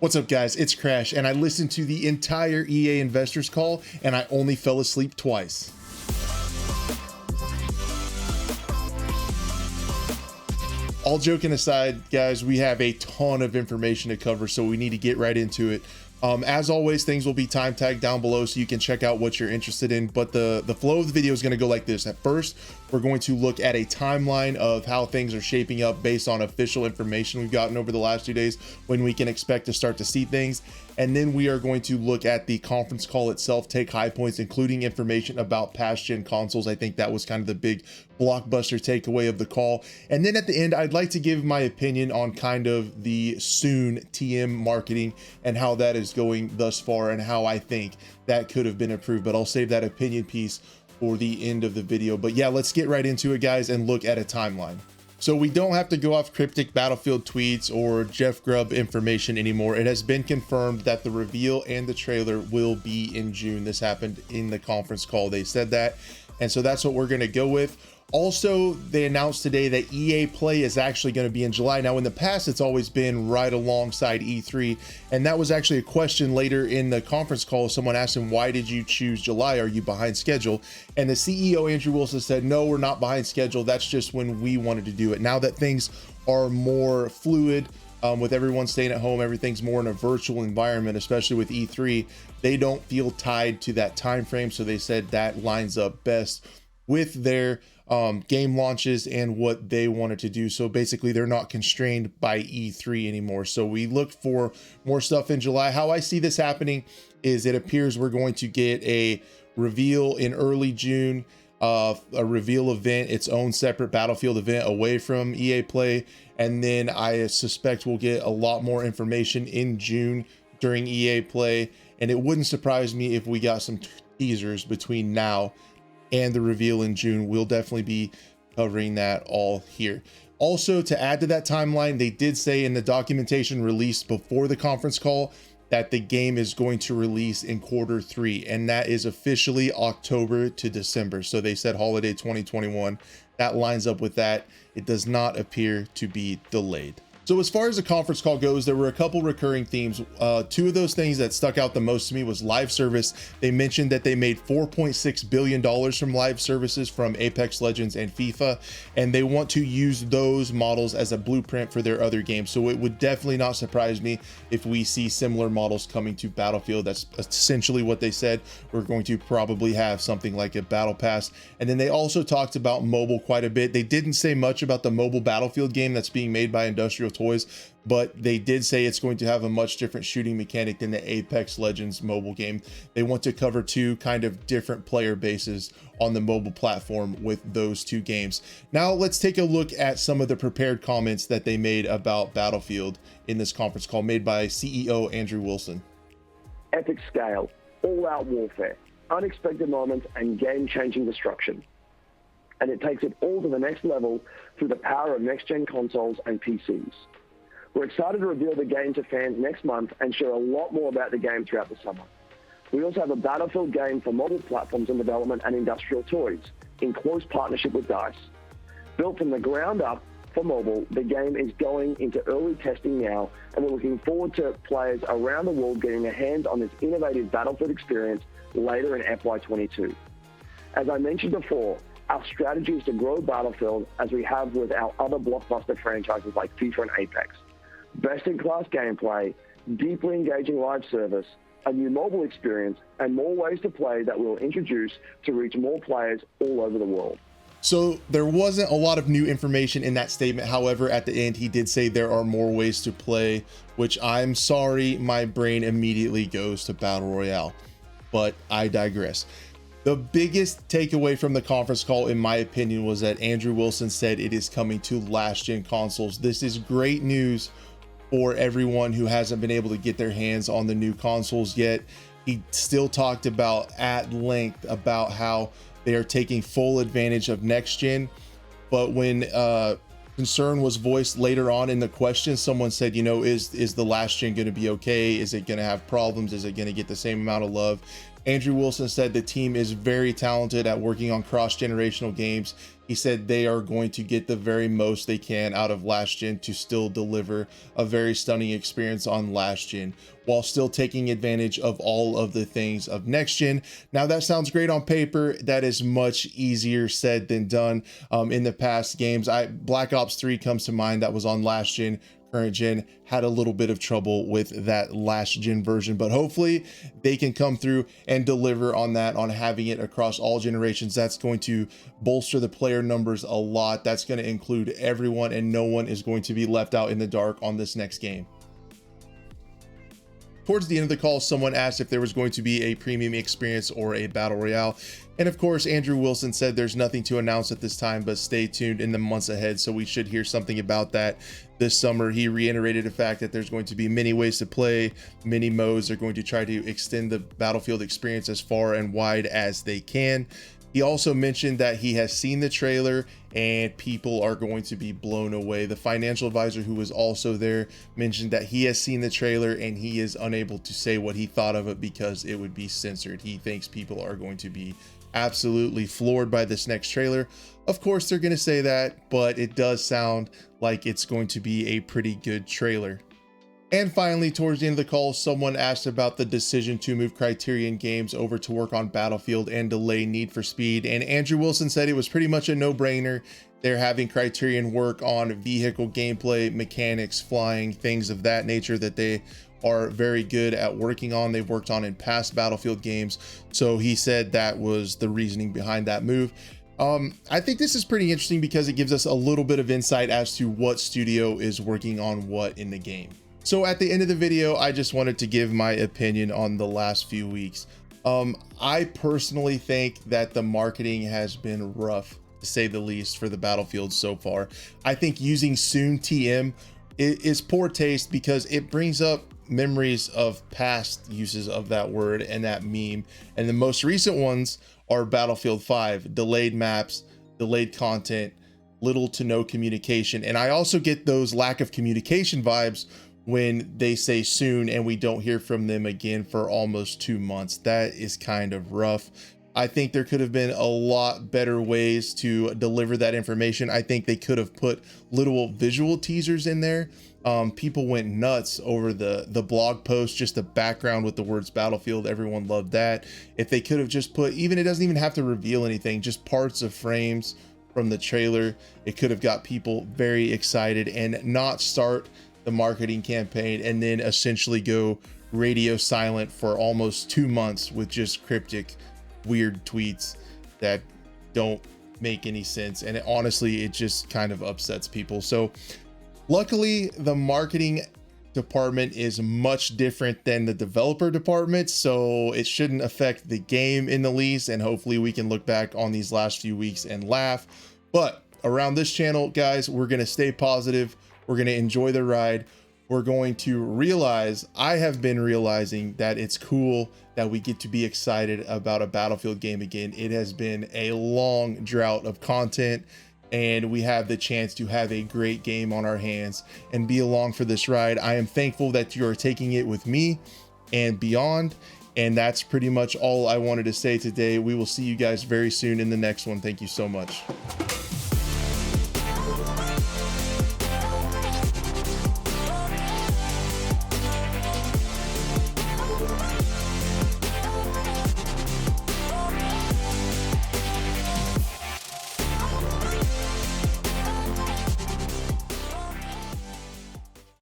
What's up, guys? It's Crash, and I listened to the entire EA investors call, and I only fell asleep twice. All joking aside, guys, we have a ton of information to cover, so we need to get right into it. As always, things will be time tagged down below so you can check out what you're interested in, but the flow of the video is going to go like this. At first, we're going to look at a timeline of how things are shaping up based on official information we've gotten over the last 2 days, when we can expect to start to see things. And then we are going to look at the conference call itself, take high points, including information about past gen consoles. I think that was kind of the big blockbuster takeaway of the call. And then at the end, I'd like to give my opinion on kind of the SOONtm marketing and how that is going thus far and how I think that could have been improved, but I'll save that opinion piece for the end of the video. But yeah, let's get right into it, guys, and look at a timeline. So we don't have to go off cryptic Battlefield tweets or Jeff Grubb information anymore. It has been confirmed that the reveal and the trailer will be in June. This happened in the conference call. They said that. And so that's what we're going to go with. Also, they announced today that EA Play is actually going to be in July. Now, in the past, it's always been right alongside E3. And that was actually a question later in the conference call. Someone asked him, why did you choose July? Are you behind schedule? And the CEO, Andrew Wilson, said, no, we're not behind schedule. That's just when we wanted to do it. Now that things are more fluid, with everyone staying at home, everything's more in a virtual environment, especially with E3, they don't feel tied to that time frame. So they said that lines up best with their game launches and what they wanted to do. So basically they're not constrained by E3 anymore. So we look for more stuff in July. How I see this happening is it appears we're going to get a reveal in early June, a reveal event, its own separate Battlefield event away from EA Play. And then I suspect we'll get a lot more information in June during EA Play. And it wouldn't surprise me if we got some teasers between now and the reveal in June. We'll definitely be covering that all here. Also, to add to that timeline, they did say in the documentation released before the conference call that the game is going to release in Q3, and that is officially October to December. So they said holiday 2021. That lines up with that. It does not appear to be delayed. So as far as the conference call goes, there were a couple recurring themes. Two of those things that stuck out the most to me was live service. They mentioned that they made $4.6 billion from live services from Apex Legends and FIFA, and they want to use those models as a blueprint for their other games. So it would definitely not surprise me if we see similar models coming to Battlefield. That's essentially what they said. We're going to probably have something like a battle pass. And then they also talked about mobile quite a bit. They didn't say much about the mobile Battlefield game that's being made by Industrial Toys, but they did say it's going to have a much different shooting mechanic than the Apex Legends mobile game. They want to cover two kind of different player bases on the mobile platform with those two games. Now let's take a look at some of the prepared comments that they made about Battlefield in this conference call, made by CEO Andrew Wilson. Epic scale, all-out warfare, unexpected moments, and game-changing destruction. And it takes it all to the next level through the power of next-gen consoles and PCs. We're excited to reveal the game to fans next month and share a lot more about the game throughout the summer. We also have a Battlefield game for mobile platforms in development and Industrial Toys, in close partnership with DICE. Built from the ground up for mobile, the game is going into early testing now, and we're looking forward to players around the world getting their hands on this innovative Battlefield experience later in FY22. As I mentioned before, our strategy is to grow Battlefield as we have with our other blockbuster franchises like FIFA and Apex. Best-in-class gameplay, deeply engaging live service, a new mobile experience, and more ways to play that we'll introduce to reach more players all over the world. So there wasn't a lot of new information in that statement. However, at the end, he did say there are more ways to play, which I'm sorry, my brain immediately goes to Battle Royale, but I digress. The biggest takeaway from the conference call, in my opinion, was that Andrew Wilson said it is coming to last-gen consoles. This is great news for everyone who hasn't been able to get their hands on the new consoles yet. He still talked about at length about how they are taking full advantage of next gen. But when concern was voiced later on in the question, someone said, you know, is the last gen going to be okay? Is it going to have problems? Is it going to get the same amount of love? Andrew Wilson said the team is very talented at working on cross-generational games. He said they are going to get the very most they can out of last gen to still deliver a very stunning experience on last gen, while still taking advantage of all of the things of next gen. Now that sounds great on paper. That is much easier said than done. In the past games, Black Ops 3 comes to mind, that was on last gen. Current gen had a little bit of trouble with that last gen version, but hopefully they can come through and deliver on that, on having it across all generations. That's going to bolster the player numbers a lot. That's going to include everyone, and no one is going to be left out in the dark on this next game. Towards the end of the call, someone asked if there was going to be a premium experience or a battle royale. And of course, Andrew Wilson said there's nothing to announce at this time, but stay tuned in the months ahead. So we should hear something about that this summer. He reiterated the fact that there's going to be many ways to play, many modes. They're going to try to extend the Battlefield experience as far and wide as they can. He also mentioned that he has seen the trailer and people are going to be blown away. The financial advisor, who was also there, mentioned that he has seen the trailer and he is unable to say what he thought of it because it would be censored. He thinks people are going to be absolutely floored by this next trailer. Of course, they're going to say that, but it does sound like it's going to be a pretty good trailer. And finally, towards the end of the call, someone asked about the decision to move Criterion Games over to work on Battlefield and delay Need for Speed. And Andrew Wilson said it was pretty much a no-brainer. They're having Criterion work on vehicle gameplay, mechanics, flying, things of that nature that they are very good at working on. They've worked on in past Battlefield games. So he said that was the reasoning behind that move. I think this is pretty interesting because it gives us a little bit of insight as to what studio is working on what in the game. So at the end of the video, I just wanted to give my opinion on the last few weeks. I personally think that the marketing has been rough, to say the least, for the Battlefield so far. I think using SOONtm is poor taste because it brings up memories of past uses of that word and that meme. And the most recent ones are Battlefield 5, delayed maps, delayed content, little to no communication. And I also get those lack of communication vibes when they say soon and we don't hear from them again for almost 2 months. That is kind of rough. I think there could have been a lot better ways to deliver that information. I think they could have put little visual teasers in there. People went nuts over the blog post, just the background with the words Battlefield. Everyone loved that. If they could have just put, even, it doesn't even have to reveal anything, just parts of frames from the trailer, it could have got people very excited and not start the marketing campaign and then essentially go radio silent for almost 2 months with just cryptic, weird tweets that don't make any sense. And honestly, it just kind of upsets people. So luckily, the marketing department is much different than the developer department, so it shouldn't affect the game in the least. And hopefully we can look back on these last few weeks and laugh. But around this channel, guys, we're going to stay positive. We're going to enjoy the ride. We're going to realize, I have been realizing, that it's cool that we get to be excited about a Battlefield game again. It has been a long drought of content, and we have the chance to have a great game on our hands and be along for this ride. I am thankful that you are taking it with me and beyond. And that's pretty much all I wanted to say today. We will see you guys very soon in the next one. Thank you so much.